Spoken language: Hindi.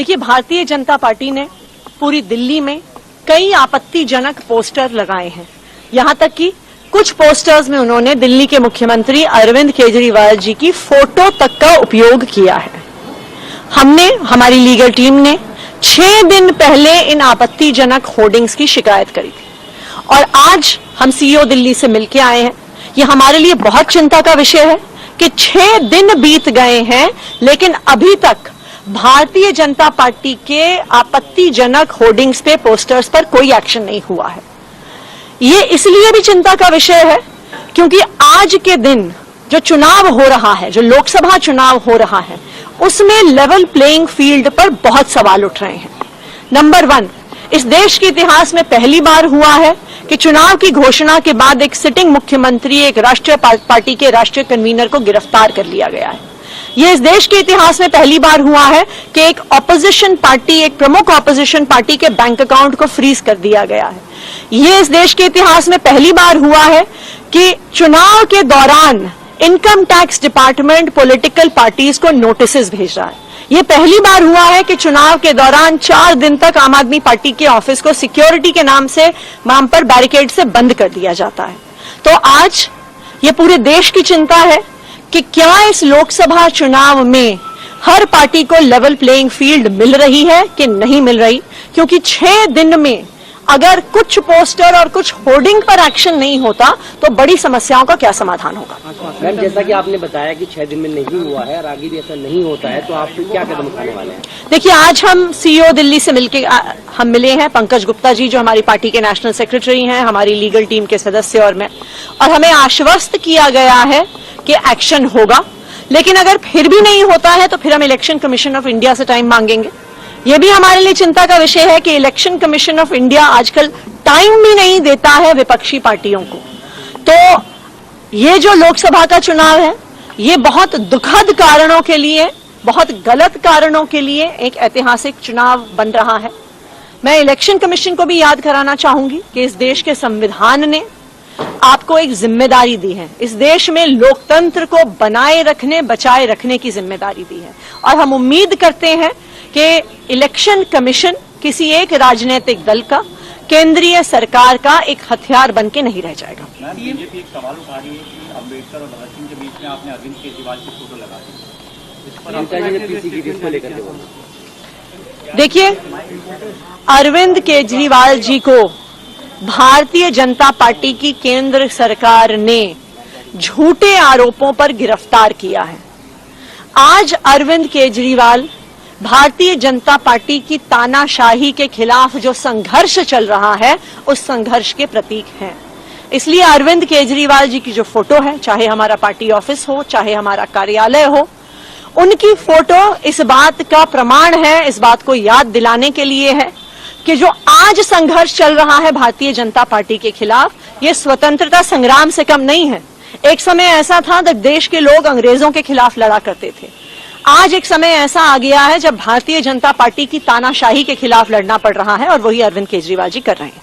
देखिए, भारतीय जनता पार्टी ने पूरी दिल्ली में कई आपत्तिजनक पोस्टर लगाए हैं। यहां तक कि कुछ पोस्टर्स में उन्होंने दिल्ली के मुख्यमंत्री अरविंद केजरीवाल जी की फोटो तक का उपयोग किया है। हमारी लीगल टीम ने 6 दिन पहले इन आपत्तिजनक होर्डिंग्स की शिकायत करी थी और आज हम सीईओ दिल्ली से मिलकर आए हैं। ये हमारे लिए बहुत चिंता का विषय है कि 6 दिन बीत गए हैं लेकिन अभी तक भारतीय जनता पार्टी के आपत्तिजनक होर्डिंग्स पे, पोस्टर्स पर कोई एक्शन नहीं हुआ है। ये इसलिए भी चिंता का विषय है क्योंकि आज के दिन जो चुनाव हो रहा है, जो लोकसभा चुनाव हो रहा है, उसमें लेवल प्लेइंग फील्ड पर बहुत सवाल उठ रहे हैं। नंबर 1, इस देश के इतिहास में पहली बार हुआ है कि चुनाव की घोषणा के बाद एक सिटिंग मुख्यमंत्री, एक राष्ट्रीय पार्टी के राष्ट्रीय कन्वीनर को गिरफ्तार कर लिया गया है। यह इस देश के इतिहास में पहली बार हुआ है कि एक ऑपोजिशन पार्टी, एक प्रमुख ऑपोजिशन पार्टी के बैंक अकाउंट को फ्रीज कर दिया गया है। यह इस देश के इतिहास में पहली बार हुआ है कि चुनाव के दौरान income tax department political parties को नोटिस भेज रहा है। यह पहली बार हुआ है कि चुनाव के दौरान 4 दिन तक आम आदमी पार्टी के ऑफिस को सिक्योरिटी के नाम पर बैरिकेड से बंद कर दिया जाता है। तो आज ये पूरे देश की चिंता है कि क्या इस लोकसभा चुनाव में हर पार्टी को लेवल प्लेइंग फील्ड मिल रही है कि नहीं मिल रही, क्योंकि 6 दिन में अगर कुछ पोस्टर और कुछ होर्डिंग पर एक्शन नहीं होता तो बड़ी समस्याओं का क्या समाधान होगा। मैम, जैसा कि आपने बताया कि 6 दिन में नहीं हुआ है और आगे भी ऐसा नहीं होता है, तो आप क्या कदम उठाने वाले हैं? देखिए, आज हम सीईओ दिल्ली से हम मिले हैं, पंकज गुप्ता जी जो हमारी पार्टी के नेशनल सेक्रेटरी हैं, हमारी लीगल टीम के सदस्य और मैं, और हमें आश्वस्त किया गया है कि एक्शन होगा। लेकिन अगर फिर भी नहीं होता है तो फिर हम इलेक्शन कमीशन ऑफ इंडिया से टाइम मांगेंगे। यह भी हमारे लिए चिंता का विषय है कि इलेक्शन कमीशन ऑफ इंडिया आजकल टाइम भी नहीं देता है विपक्षी पार्टियों को। तो ये जो लोकसभा का चुनाव है, ये बहुत दुखद कारणों के लिए, बहुत गलत कारणों के लिए एक ऐतिहासिक चुनाव बन रहा है। मैं इलेक्शन कमीशन को भी याद कराना चाहूंगी कि इस देश के संविधान ने आपको एक जिम्मेदारी दी है। इस देश में लोकतंत्र को बनाए रखने, बचाए रखने की जिम्मेदारी दी है और हम उम्मीद करते हैं कि इलेक्शन कमीशन किसी एक राजनीतिक दल का, केंद्रीय सरकार का एक हथियार बन के नहीं रह जाएगा। बीजेपी एक सवाल उठा रही है कि अम्बेडकर और भगत सिंह के बीच में आपने अरविंद केजरीवाल की फोटो लगा दी। देखिए, अरविंद केजरीवाल जी को भारतीय जनता पार्टी की केंद्र सरकार ने झूठे आरोपों पर गिरफ्तार किया है। आज अरविंद केजरीवाल भारतीय जनता पार्टी की तानाशाही के खिलाफ जो संघर्ष चल रहा है, उस संघर्ष के प्रतीक हैं। इसलिए अरविंद केजरीवाल जी की जो फोटो है, चाहे हमारा पार्टी ऑफिस हो, चाहे हमारा कार्यालय हो, उनकी फोटो इस बात का प्रमाण है, इस बात को याद दिलाने के लिए है कि जो आज संघर्ष चल रहा है भारतीय जनता पार्टी के खिलाफ, ये स्वतंत्रता संग्राम से कम नहीं है। एक समय ऐसा था जब देश के लोग अंग्रेजों के खिलाफ लड़ा करते थे। आज एक समय ऐसा आ गया है जब भारतीय जनता पार्टी की तानाशाही के खिलाफ लड़ना पड़ रहा है और वही अरविंद केजरीवाल जी कर रहे हैं।